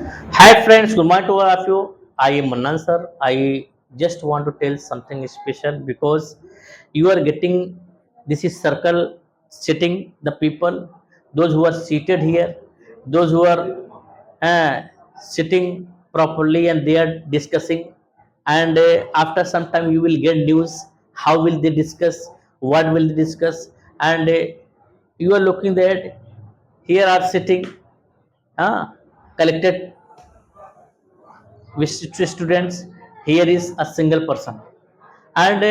Hi friends, good morning to all of you. I am Mannan sir. I just want to tell something special because you are getting this is circle sitting the people, those who are seated here, those who are sitting properly and they are discussing, and after some time you will get news. How will they discuss? What will they discuss? And you are looking that here are sitting collected with students. Here is a single person, and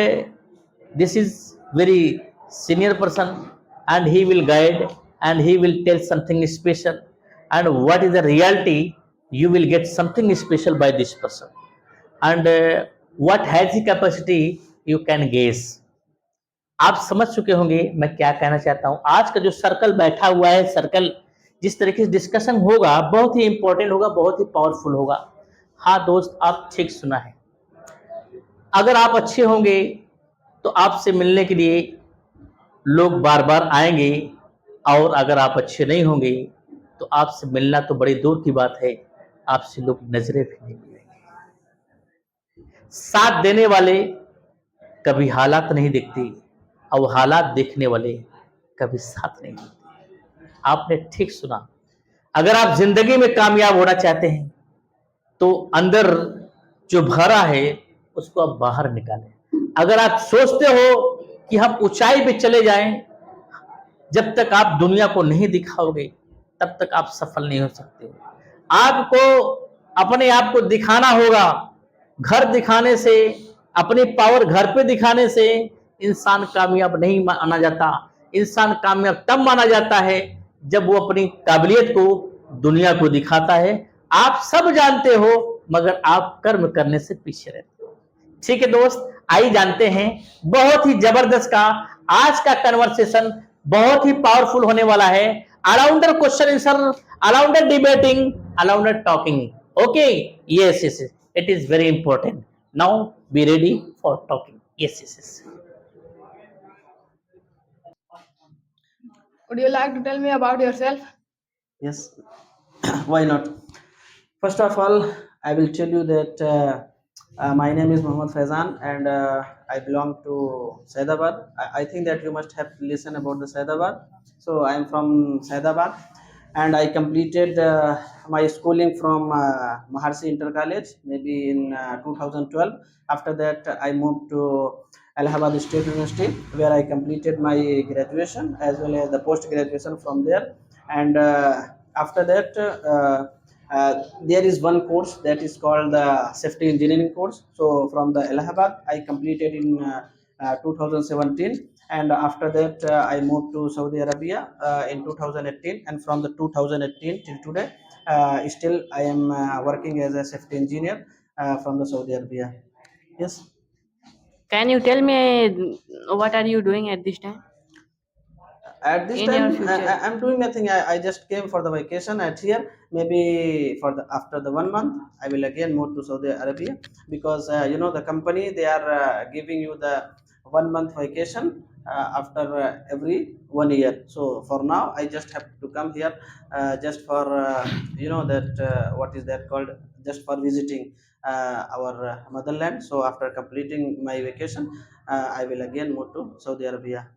this is very senior person, and he will guide and he will tell something special, and what is the reality, you will get something special by this person, and what has the capacity you can guess. आप समझ चुके होंगे मैं क्या कहना चाहता हूं। आज का जो सर्कल बैठा हुआ है, सर्कल जिस तरीके से डिस्कशन होगा बहुत ही इंपॉर्टेंट होगा, बहुत ही पावरफुल होगा। हाँ दोस्त, आप ठीक सुना है। अगर आप अच्छे होंगे तो आपसे मिलने के लिए लोग बार बार आएंगे, और अगर आप अच्छे नहीं होंगे तो आपसे मिलना तो बड़ी दूर की बात है, आपसे लोग नजरें भी नहीं मिलेंगे। साथ देने वाले कभी हालात नहीं देखते, और हालात देखने वाले कभी साथ नहीं देते। आपने ठीक सुना। अगर आप जिंदगी में कामयाब होना चाहते हैं तो अंदर जो भरा है उसको आप बाहर निकालें। अगर आप सोचते हो कि हम ऊंचाई पे चले जाएं, जब तक आप दुनिया को नहीं दिखाओगे तब तक आप सफल नहीं हो सकते। आपको अपने आप को दिखाना होगा। घर दिखाने से, अपनी पावर घर पे दिखाने से इंसान कामयाब नहीं माना जाता। इंसान कामयाब तब माना जाता है जब वो अपनी काबिलियत को दुनिया को दिखाता है। आप सब जानते हो मगर आप कर्म करने से पीछे रहते हो। ठीक है दोस्त, आइए जानते हैं। बहुत ही जबरदस्त का आज का कन्वर्सेशन बहुत ही पावरफुल होने वाला है। All rounder question answer, all rounder debating, all rounder talking. Okay, yes yes, it is very important. Now be ready for talking. Yes yes yes. Would you like to tell me about yourself? Yes, why not? First of all, I will tell you that my name is Mohammad Faizan, and I belong to Saidabad. I think that you must have listened about the Saidabad. So I am from Saidabad, and I completed my schooling from Maharshi Inter College maybe in 2012. After that, I moved to Allahabad State University, where I completed my graduation as well as the post graduation from there. And after that, there is one course that is called the safety engineering course. So from the Allahabad, I completed in 2017, and after that I moved to Saudi Arabia in 2018, and from the 2018 till today, still I am working as a safety engineer from the Saudi Arabia. Yes. Can you tell me what are you doing at this time At this in your time, future? I'm doing nothing. I just came for the vacation at here. Maybe for the after the 1 month, I will again move to Saudi Arabia, because the company, they are giving you the 1 month vacation after every 1 year. So for now, I just have to come here just for that what is that called, just for visiting our motherland. So after completing my vacation, I will again move to Saudi Arabia.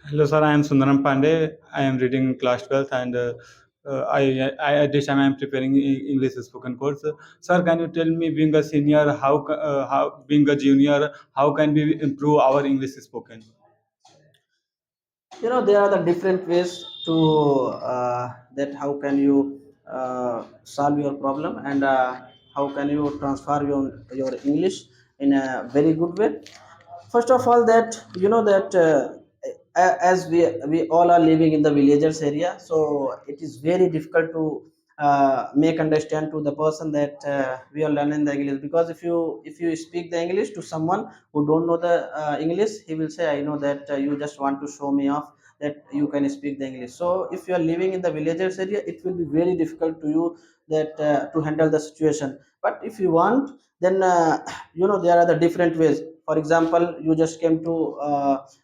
Hello, sir. I am Sundaram Pandey. I am reading class 12th, and at this time I am preparing English spoken course. Sir, can you tell me, being a senior, how being a junior, how can we improve our English spoken? There are the different ways to that how can you solve your problem, and how can you transfer your English in a very good way. First of all, that that as we all are living in the villagers area, so it is very difficult to make understand to the person that we are learning the English, because if you speak the English to someone who don't know the English, he will say, I know that you just want to show me off that you can speak the English. So if you are living in the villagers area, it will be very difficult to you that to handle the situation. But if you want, then there are the different ways. For example, you just came to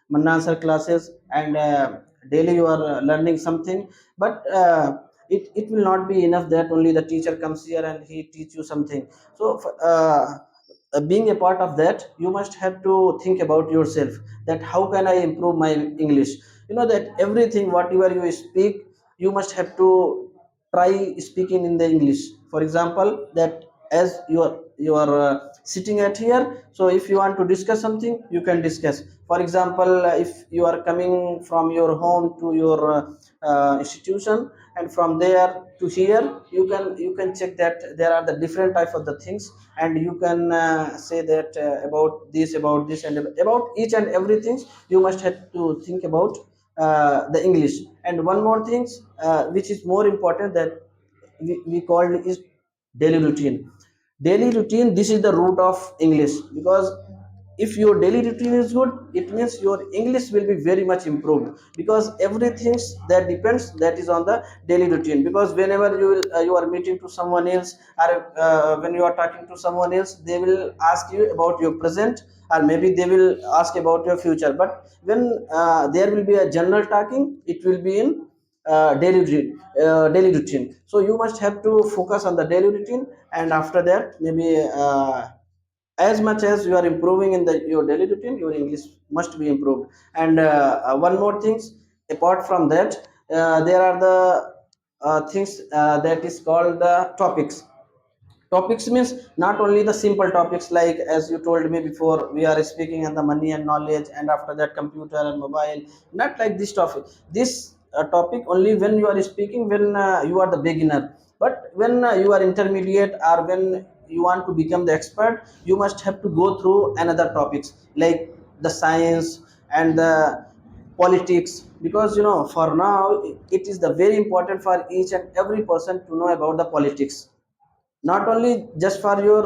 MANNAN classes, and daily you are learning something. But it will not be enough that only the teacher comes here and he teach you something. So being a part of that, you must have to think about yourself, that how can I improve my English. You know that everything whatever you speak, you must have to try speaking in the English. For example, that as you are sitting at here, so if you want to discuss something, you can discuss. For example, if you are coming from your home to your institution, and from there to here, you can check that there are the different type of the things, and you can say that about this and about each and everything. You must have to think about the English. And one more thing, which is more important, that we called is daily routine. Daily routine, this is the root of English, because if your daily routine is good, it means your English will be very much improved, because everything that depends, that is on the daily routine. Because whenever you are meeting to someone else, or when you are talking to someone else, they will ask you about your present, or maybe they will ask about your future. But when there will be a general talking, it will be in daily routine. So you must have to focus on the daily routine, and after that, maybe as much as you are improving in your daily routine, your English must be improved. And one more things, apart from that, there are the things that is called the topics. Topics means not only the simple topics, like as you told me before, we are speaking on the money and knowledge, and after that computer and mobile. Not like this topic. This topic only when you are speaking, when you are the beginner. But when you are intermediate, or when you want to become the expert, you must have to go through another topics, like the science and the politics. Because for now, it is the very important for each and every person to know about the politics. Not only just for your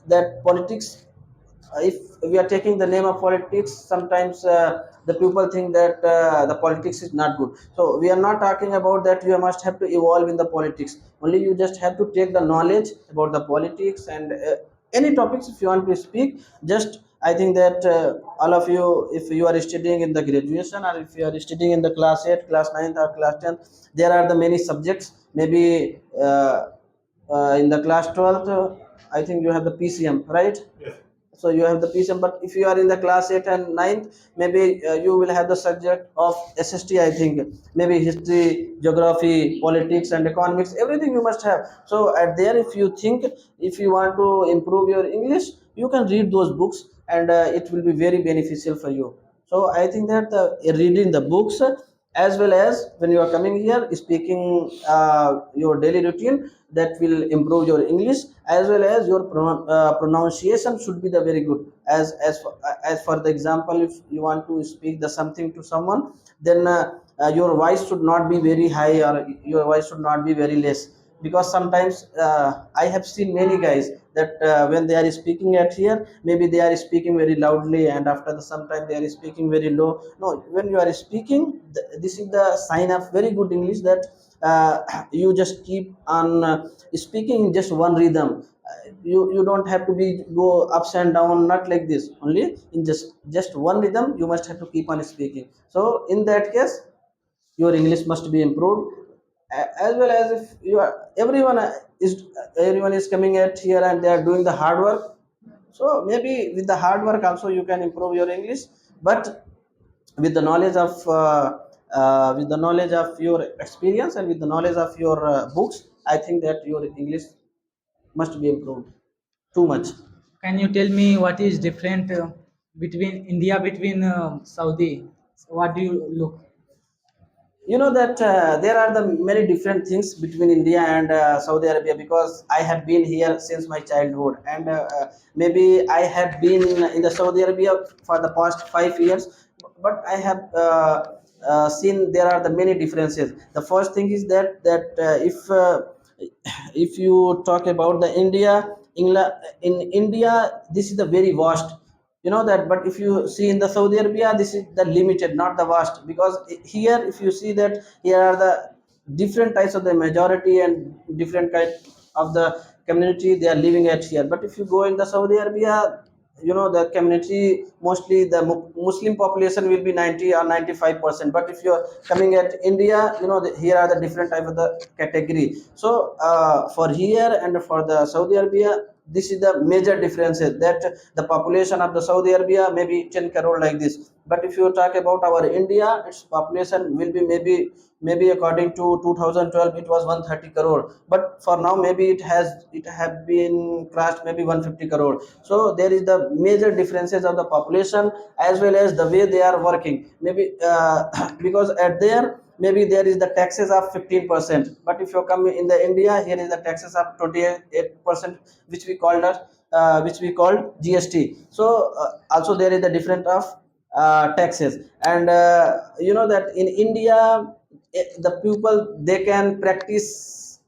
that politics. If we are taking the name of politics, sometimes the people think that the politics is not good. So we are not talking about that you must have to evolve in the politics. Only you just have to take the knowledge about the politics, and any topics if you want to speak. Just I think that all of you, if you are studying in the graduation, or if you are studying in the class 8, class 9, or class 10, there are the many subjects. Maybe in the class 12th, I think you have the PCM, right? So you have the PCM. But if you are in the class 8 and 9th, maybe you will have the subject of SST, I think. Maybe history, geography, politics, and economics, everything you must have. So at there, if you think, if you want to improve your English, you can read those books, and it will be very beneficial for you. So I think that reading the books, as well as when you are coming here speaking your daily routine, that will improve your English, as well as your pronunciation should be the very good. As for the example, if you want to speak the something to someone, then your voice should not be very high, or your voice should not be very less. Because sometimes I have seen many guys that when they are speaking at here, maybe they are speaking very loudly, and after the some time they are speaking very low. No, when you are speaking, this is the sign of very good English, that you just keep on speaking in just one rhythm. You don't have to be go ups and down, not like this. Only in just one rhythm, you must have to keep on speaking. So in that case, your English must be improved. As well as if you are everyone is coming at here and they are doing the hard work. So maybe with the hard work also you can improve your English. But with the knowledge of your experience, and with the knowledge of your books, I think that your English must be improved too much. Can you tell me what is different between India between Saudi? So what do you look? You know that there are the many different things between India and Saudi Arabia, because I have been here since my childhood, and maybe I have been in the Saudi Arabia for the past 5 years. But I have seen there are the many differences. The first thing is that if you talk about the in India, this is the very vast, you know that. But if you see in the Saudi Arabia, this is the limited, not the vast. Because here, if you see that here are the different types of the majority and different kind of the community they are living at here. But if you go in the Saudi Arabia, the community, mostly the Muslim population will be 90 or 95%. But if you're coming at India, here are the different type of the category. So for here and for the Saudi Arabia, this is the major differences, that the population of the Saudi Arabia maybe 10 crore like this. But if you talk about our India, its population will be maybe according to 2012 it was 130 crore, but for now maybe it have been crossed maybe 150 crore. So there is the major differences of the population, as well as the way they are working, maybe because at there maybe there is the taxes of 15%, but if you come in the India, here is the taxes of 28%, which we called as which we called GST. So also there is the different of taxes. And that in India, the people, they can practice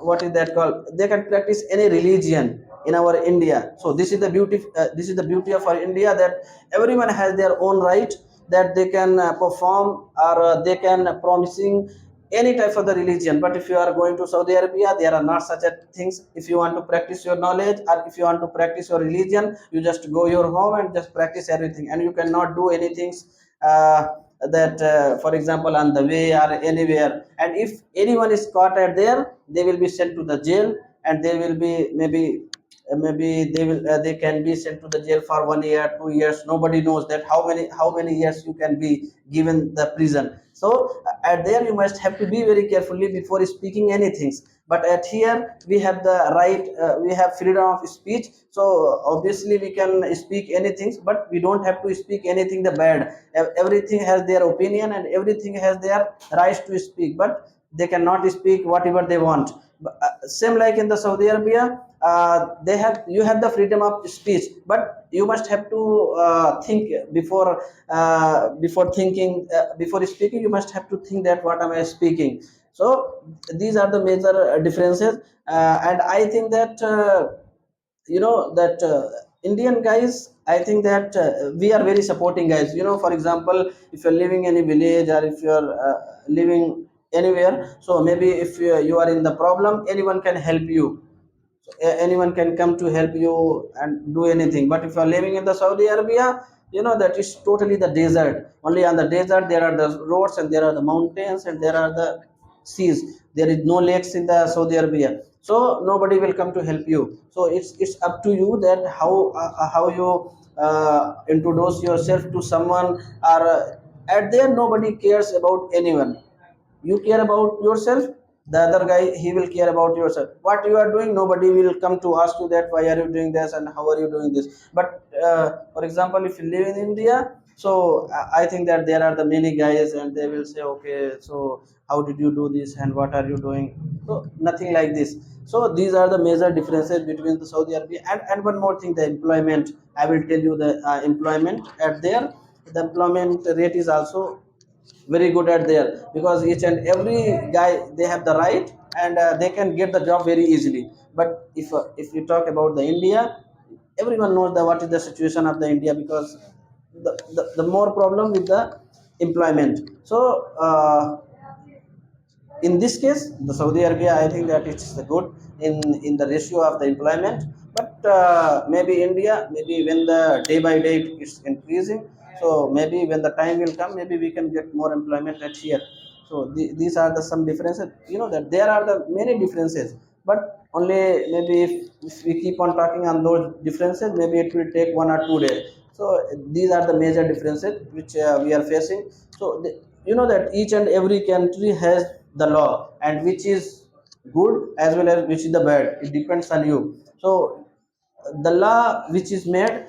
what is that called, they can practice any religion in our India. So this is the beauty of our India, that everyone has their own right, that they can perform, or they can promising any type of the religion. But if you are going to Saudi Arabia, there are not such a things. If you want to practice your knowledge, or if you want to practice your religion, you just go your home and just practice everything, and you cannot do anything uh, that for example on the way or anywhere. And if anyone is caught at there, they will be sent to the jail, and they will be maybe they can be sent to the jail for 1 year, 2 years. Nobody knows that how many years you can be given the prison. So at there you must have to be very carefully before speaking anything. But at here we have the right, we have freedom of speech, so obviously we can speak anything, but we don't have to speak anything the bad. Everything has their opinion, and everything has their rights to speak, but they cannot speak whatever they want. Same like in the Saudi Arabia, they have you have the freedom of speech, but you must have to think before thinking, before speaking. You must have to think that what am I speaking. So these are the major differences. And I think that that Indian guys, I think that we are very supporting guys. For example, if you're living in a village, or if you're living anywhere, so maybe if you are in the problem, anyone can help you. So anyone can come to help you and do anything. But if you are living in the Saudi Arabia, that is totally the desert. Only on the desert there are the roads, and there are the mountains, and there are the seas. There is no lakes in the Saudi Arabia, so nobody will come to help you. So it's up to you that how you introduce yourself to someone. Or at there nobody cares about anyone. You care about yourself, the other guy, he will care about yourself. What you are doing, nobody will come to ask you that why are you doing this and how are you doing this. But for example, if you live in India, so I think that there are the many guys, and they will say, okay, so how did you do this and what are you doing. So nothing like this. So these are the major differences between the Saudi Arabia. And one more thing, the employment. I will tell you the employment at there. The employment rate is also very good at there, because each and every guy, they have the right, and they can get the job very easily. But if you talk about the India, everyone knows the what is the situation of the India, because the more problem with the employment. So in this case, the Saudi Arabia, I think that it's the good in the ratio of the employment. But maybe India, maybe when the day by day it's increasing, so maybe when the time will come, maybe we can get more employment at here. So these are the some differences, that there are the many differences. But only maybe if we keep on talking on those differences, maybe it will take 1 or 2 days. So these are the major differences which we are facing. So that each and every country has the law, and which is good as well as which is the bad, it depends on you. So the law which is made,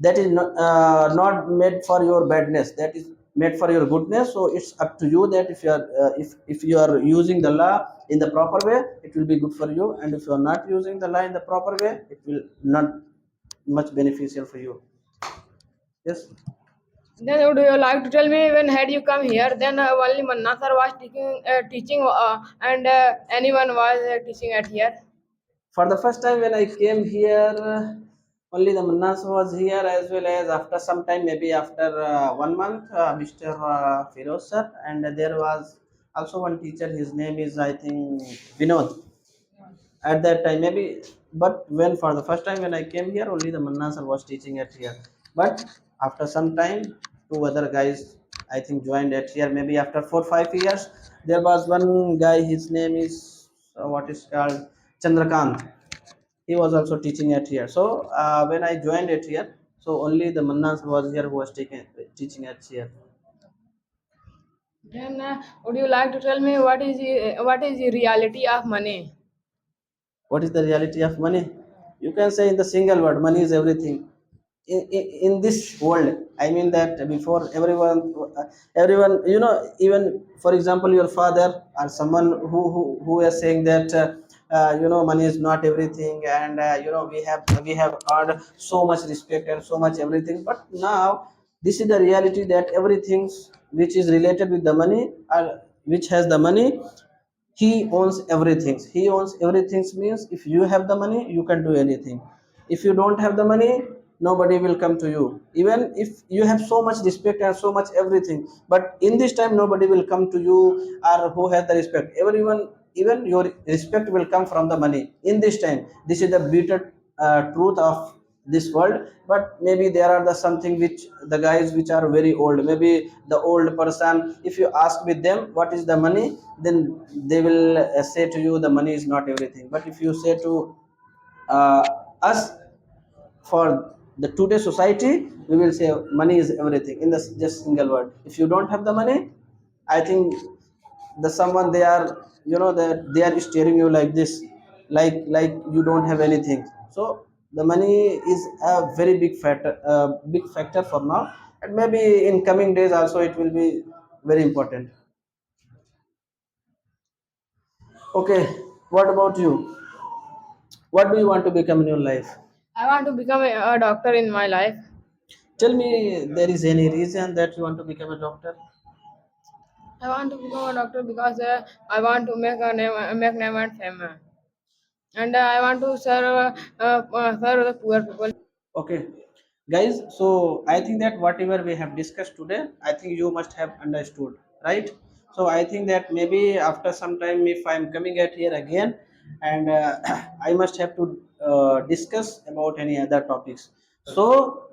that is not made for your badness, that is made for your goodness. So it's up to you that if you are if you are using the law in the proper way, it will be good for you. And if you are not using the law in the proper way, it will not much beneficial for you. Yes. Then would you like to tell me when had you come here? Then only Manna sir was teaching, and anyone was teaching at here. For the first time when I came here, only the Mannas was here, as well as after some time, maybe after 1 month, Mr. Firoz sir, and there was also one teacher. His name is, I think, Vinod. At that time, maybe but when for the first time when I came here, only the Mannan sir was teaching at here. But after some time, two other guys I think joined at here. Maybe after 4 5 years, there was one guy. His name is what is called Chandrakant. He was also teaching at here. So when I joined at here, so only the Mannan sir was here who was teaching at here. Then, would you like to tell me what is the reality of money? What is the reality of money? You can say in the single word, money is everything in this world. I mean that before everyone, even for example your father or someone who is saying that money is not everything, and we have earned so much respect and so much everything. But now this is the reality, that everything which is related with the money, or which has the money, he owns everything. He owns everything means if you have the money you can do anything. If you don't have the money, nobody will come to you. Even if you have so much respect and so much everything, but in this time nobody will come to you, or who has the respect. Everyone, even your respect will come from the money in this time. This is the bitter truth of this world. But maybe there are the something which the guys which are very old, maybe the old person, if you ask with them what is the money, then they will say to you the money is not everything. But if you say to uh, us, for the today society, we will say money is everything in the just single word. If you don't have the money, I think the someone, they are, that they are staring you like this, like you don't have anything. So the money is a very big factor for now, and maybe in coming days also it will be very important. Okay, what about you? What do you want to become in your life? I want to become a doctor in my life. Tell me, there is any reason that you want to become a doctor? I want to become a doctor because I want to make name and fame, and I want to serve the poor people. Okay, guys, so I think that whatever we have discussed today, I think you must have understood, right? So I think that maybe after some time, if I'm coming at here again, and I must have to discuss about any other topics. So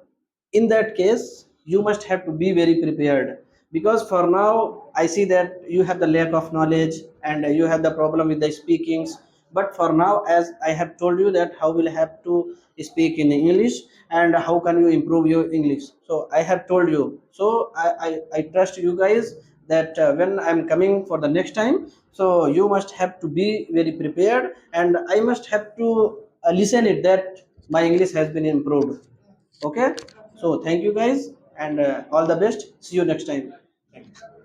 in that case you must have to be very prepared, because for now I see that you have the lack of knowledge and you have the problem with the speakings. But for now, as I have told you that how will have to speak in English and how can you improve your English, so I have told you. So I trust you guys that when I'm coming for the next time, so you must have to be very prepared, and I must have to listen it that my English has been improved. Okay, so thank you guys, and all the best. See you next time. Thank you.